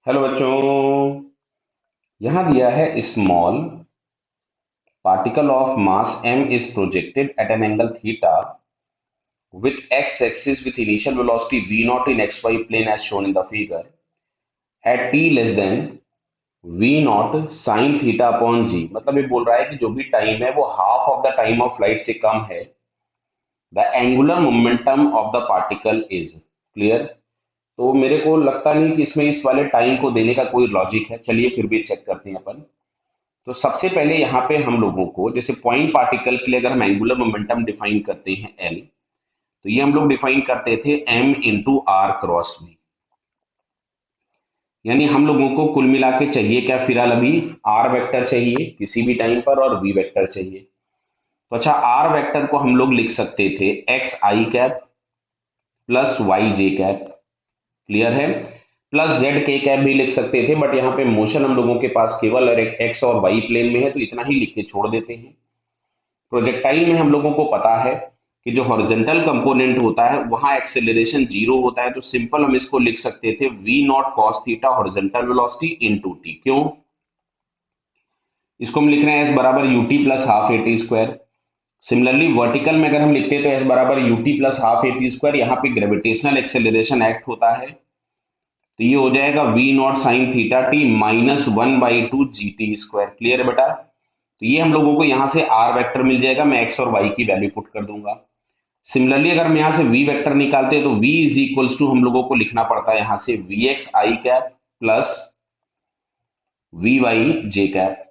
Hello बच्चों। यहाँ दिया है small particle of mass m is projected at an angle theta with x-axis with initial velocity v naught in xy plane as shown in the figure at t less than v naught sin theta upon g। मतलब ये बोल रहा है कि जो भी time है वो half of the time of light से कम है। The angular momentum of the particle is clear. तो मेरे को लगता नहीं कि इसमें इस वाले टाइम को देने का कोई लॉजिक है। चलिए फिर भी चेक करते हैं अपन। तो सबसे पहले यहाँ पे हम लोगों को जैसे पॉइंट पार्टिकल के लिए अगर हम एंगुलर मोमेंटम डिफाइन करते हैं एल, तो ये हम लोग डिफाइन करते थे M into are cross V. यानी हम लोगों को कुल मिला के चाहिए क्या फिलहाल अभी? आर वेक्टर चाहिए किसी भी टाइम पर और वी वेक्टर चाहिए। तो अच्छा, आर वेक्टर को हम लोग लिख सकते थे x I cap plus Y J cap. Clear है? प्लस जेड के कैप भी लिख सकते थे, बट यहाँ पे मोशन हम लोगों के पास केवल एक्स और वाई प्लेन में है, तो इतना ही लिख के छोड़ देते हैं। प्रोजेक्टाइल में हम लोगों को पता है कि जो हॉरिजॉन्टल कंपोनेंट होता है वहां एक्सेलरेशन जीरो होता है, तो सिंपल हम इसको लिख सकते थे V naught cos theta horizontal velocity into T. क्यों? इसको हम लिख रहे हैं एस बराबर UT plus half A T square. Similarly vertical में अगर हम लिखते हैं तो एस बराबर UT plus half A T square, यहाँ पे ग्रेविटेशनल एक्सेलरेशन एक्ट होता है, तो ये हो जाएगा V naught sine theta T minus 1/2 G T square. Clear है बेटा? तो ये हम लोगों को यहाँ से आर वेक्टर मिल जाएगा, मैं एक्स और वाई की वैल्यू पुट कर दूंगा। सिमिलरली अगर हम यहाँ से v वेक्टर निकालते हैं तो v इज इक्वल्स टू हम लोगों को लिखना पड़ता है यहाँ से V X I cap plus V Y J cap.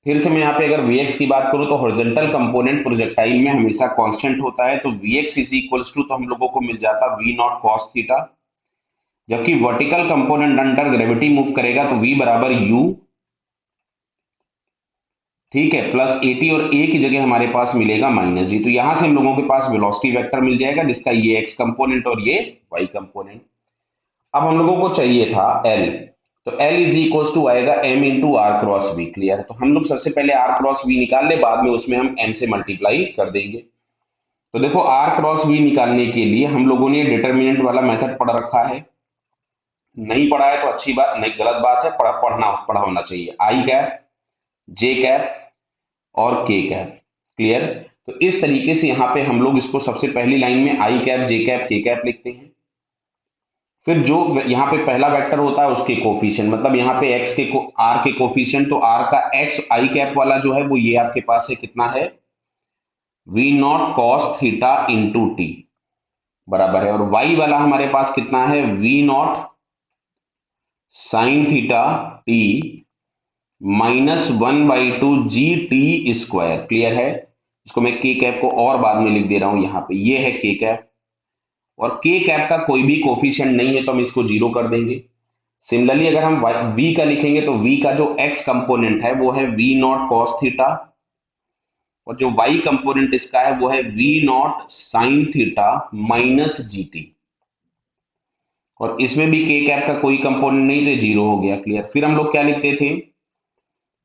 फिर से मैं यहाँ पे अगर vx की बात करूं तो हॉरिजॉन्टल कंपोनेंट प्रोजेक्टाइल में हमेशा कांस्टेंट होता है, तो vx इज इक्वल्स टू तो हम लोगों को मिल जाता v नॉट कॉस थीटा। जबकि vertical component under gravity move करेगा तो v बराबर u, ठीक है, प्लस एटी, और ए की जगह हमारे पास मिलेगा माइनस जी। तो यहां से हम लोगों के पास वेलोसिटी वेक्टर मिल जाएगा जिसका ये एक्स कंपोनेंट और ये वाई कंपोनेंट। अब हम लोगों को चाहिए था एल, तो एल इज इक्वल टू आएगा M into are cross V. Clear है? तो हम लोग सबसे पहले आर क्रॉस वी निकाल ले, बाद में उसमें हम एम से मल्टीप्लाई कर देंगे। तो देखो आर क्रॉस वी निकालने के लिए हम लोगों ने डिटर्मिनेंट वाला मेथड पढ़ रखा है। नहीं पढ़ा है तो अच्छी बात नहीं, गलत बात है, पढ़ा होना चाहिए। आई कैप, जे कैप और के कैप। क्लियर? तो इस तरीके से यहाँ पे हम लोग इसको सबसे पहली लाइन में आई कैप जे कैप के कैप लिखते हैं। फिर जो यहाँ पे पहला वेक्टर होता है उसके कोफिशिएंट, मतलब यहाँ पे एक्स के आर के कोफिशिएंट, तो आर का एक्स आई कैप वाला जो है वो ये आपके पास है, कितना है? V naught cos theta into T बराबर है। और वाई वाला हमारे पास कितना है? V naught sine theta T minus 1/2 G T square. Clear है? इसको मैं के कैप को और बाद में लिख दे रहा हूं, यहाँ पे ये है के कैप, और के कैप का कोई भी कोफिशिएंट नहीं है तो हम इसको जीरो कर देंगे। सिमिलरली अगर हम v का लिखेंगे तो v का जो x कंपोनेंट है वो है v नॉट कॉस थीटा, और जो y कंपोनेंट इसका है वो है v not sine theta minus GT. और इसमें भी k कैप का कोई कंपोनेंट नहीं, तो जीरो हो गया। क्लियर? फिर हम लोग क्या लिखते थे?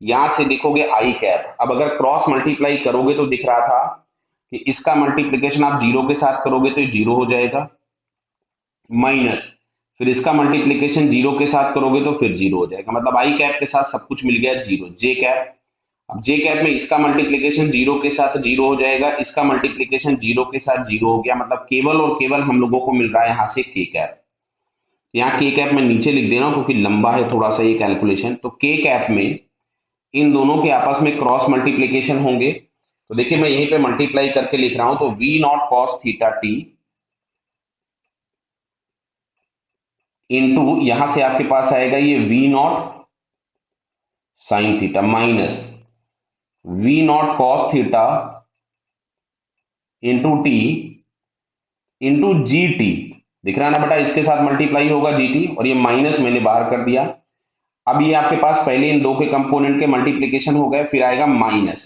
यहां से देखोगे आई कैप, अब अगर क्रॉस मल्टीप्लाई करोगे तो दिख रहा था कि इसका मल्टीप्लीकेशन आप जीरो के साथ करोगे तो ये जीरो हो जाएगा, माइनस फिर इसका मल्टीप्लीकेशन जीरो के साथ करोगे तो फिर जीरो हो जाएगा। मतलब आई कैप के साथ सब कुछ मिल गया जीरो। जे कैप, अब जे कैप में इसका मल्टीप्लीकेशन जीरो के साथ जीरो हो जाएगा, इसका मल्टीप्लीकेशन जीरो के साथ जीरो हो गया, मतलब केवल और केवल हम लोगों को मिल रहा है यहाँ से के कैप। यहाँ के कैप मैं नीचे लिख दे रहा हूँ क्योंकि लंबा है थोड़ा सा ये कैलकुलेशन। तो के कैप में इन दोनों के आपस में क्रॉस मल्टीप्लीकेशन होंगे, तो देखिए मैं यहीं पे मल्टीप्लाई करके लिख रहा हूं, तो V naught cos theta T into यहां से आपके पास आएगा ये we naught sine theta minus we naught cos theta into T into ji T. दिख रहा है ना बेटा? इसके साथ मल्टीप्लाई होगा जी टी, और ये माइनस मैंने बाहर कर दिया। अब ये आपके पास पहले इन दो के कंपोनेंट के मल्टीप्लीकेशन हो गए, फिर आएगा माइनस,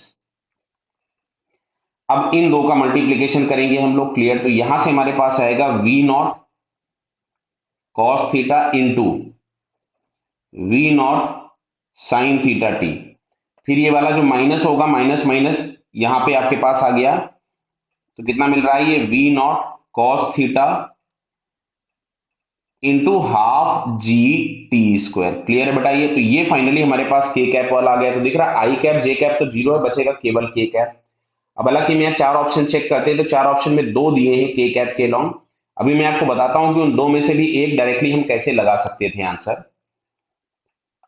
अब इन दो का मल्टीप्लीकेशन करेंगे हम लोग। क्लियर? तो यहां से हमारे पास आएगा v naught cos theta into v naught sine theta t. फिर ये वाला जो माइनस होगा, माइनस माइनस यहां पे आपके पास आ गया, तो कितना मिल रहा है? ये we naught cos theta into half g T square. Clear है बताइए। तो ये फाइनली हमारे पास के कैप वाला आ गया। तो दिख रहा आई कैप जे कैप तो जीरो है, बचेगा केवल के कैप। अब हालांकि मैं चार ऑप्शन चेक करते हैं तो चार ऑप्शन में दो दिए हैं के कैप के लॉन्ग। अभी मैं आपको बताता हूं कि उन दो में से भी एक डायरेक्टली हम कैसे लगा सकते थे आंसर।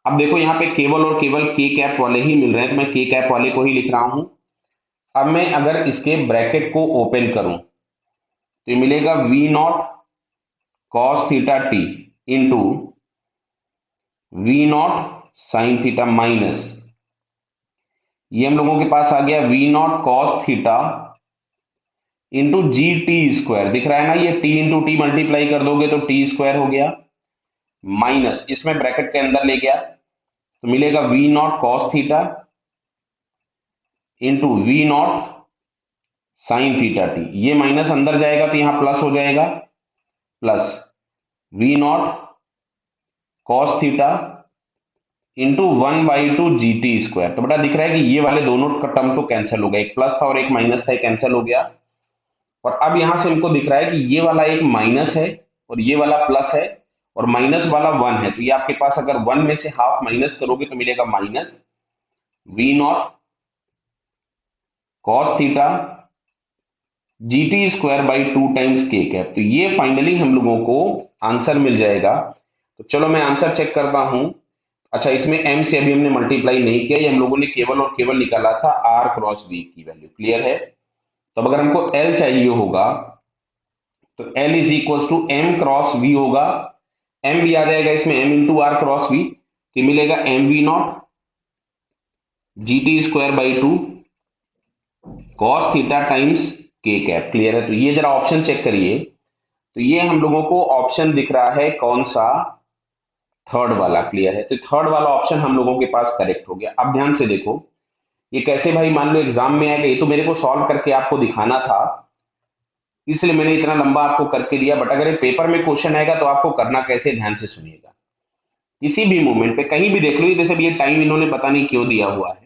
अब देखो यहाँ पे केवल और केवल के कैप वाले ही मिल रहे हैं, तो मैं के कैप वाले को ही लिख रहा हूं। अब मैं अगर इसके ब्रैकेट को ओपन करूं तो ये मिलेगा v naught cos theta T into v naught sine theta minus, ये हम लोगों के पास आ गया v naught cos theta into G T square. दिख रहा है ना, ये टी इंटू टी मल्टीप्लाई कर दोगे तो टी स्क्वायर हो गया, माइनस इसमें ब्रैकेट के अंदर ले गया तो मिलेगा v naught cos theta into v naught sine theta t. ये माइनस अंदर जाएगा तो यहां प्लस हो जाएगा, plus v naught cos theta into 1/2 G T square. तो बेटा दिख रहा है कि ये वाले दोनों का टर्म तो कैंसिल हो गया, एक प्लस था और एक माइनस था, कैंसिल हो गया। और अब यहां से हमको दिख रहा है कि ये वाला एक माइनस है और ये वाला प्लस है और माइनस वाला वन है। तो ये आपके पास अगर वन में से हाफ माइनस करोगे तो मिलेगा minus we naught cos theta g T square by 2 times k cap. तो ये फाइनली हम लोगों को आंसर मिल जाएगा। तो चलो मैं आंसर चेक करता हूं। अच्छा, इसमें m से अभी हमने मल्टीप्लाई नहीं किया, ये हम लोगों ने केवल और केवल निकाला था r क्रॉस v की वैल्यू। क्लियर है। तो अब अगर हमको l चाहिए होगा तो L is equal to m cross v होगा। एम भी आ जाएगा इसमें, m into are cross v, तो मिलेगा m v naught g T square by 2 cos theta times k cap. Clear है। तो ये जरा ऑप्शन चेक करिए। तो ये हम लोगों को ऑप्शन दिख रहा है कौन सा, थर्ड वाला। क्लियर है। तो थर्ड वाला ऑप्शन हम लोगों के पास करेक्ट हो गया। अब ध्यान से देखो ये कैसे भाई, मान लो एग्जाम में आएगा, ये तो मेरे को सॉल्व करके आपको दिखाना था इसलिए मैंने इतना लंबा आपको करके दिया, बट अगर पेपर में क्वेश्चन आएगा तो आपको करना कैसे, ध्यान से सुनिएगा। किसी भी मोमेंट पे कहीं भी देख लो, जैसे ये टाइम इन्होंने पता नहीं क्यों दिया हुआ है,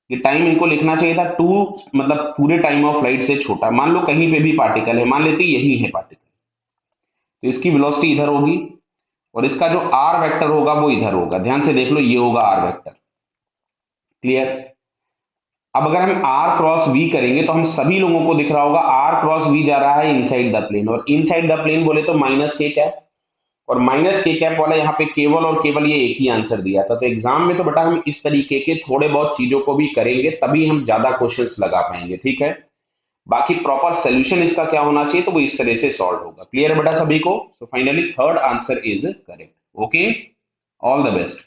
ये टाइम इनको लिखना चाहिए था टू, मतलब पूरे टाइम ऑफ लाइट से छोटा। मान लो कहीं पे भी पार्टिकल है, मान लेते यही है पार्टिकल, तो इसकी वेलोसिटी इधर होगी और इसका जो आर वेक्टर होगा वो इधर होगा। ध्यान से देख लो, ये होगा आर वेक्टर। क्लियर। अब अगर हम आर क्रॉस वी करेंगे तो हम सभी लोगों को दिख रहा होगा आर क्रॉस वी जा रहा है इनसाइड द प्लेन, और इनसाइड द प्लेन बोले तो माइनस के कैप, और माइनस के कैप वाला यहाँ पे केवल और केवल ये एक ही आंसर दिया था। तो एग्जाम में तो बेटा हम इस तरीके के थोड़े बहुत चीजों को भी करेंगे तभी हम ज्यादा क्वेश्चंस लगा पाएंगे। ठीक है। बाकी प्रॉपर सोल्यूशन इसका क्या होना चाहिए तो वो इस तरह से सॉल्व होगा। क्लियर है बेटा सभी को। तो finally third answer is correct. Okay, all the best.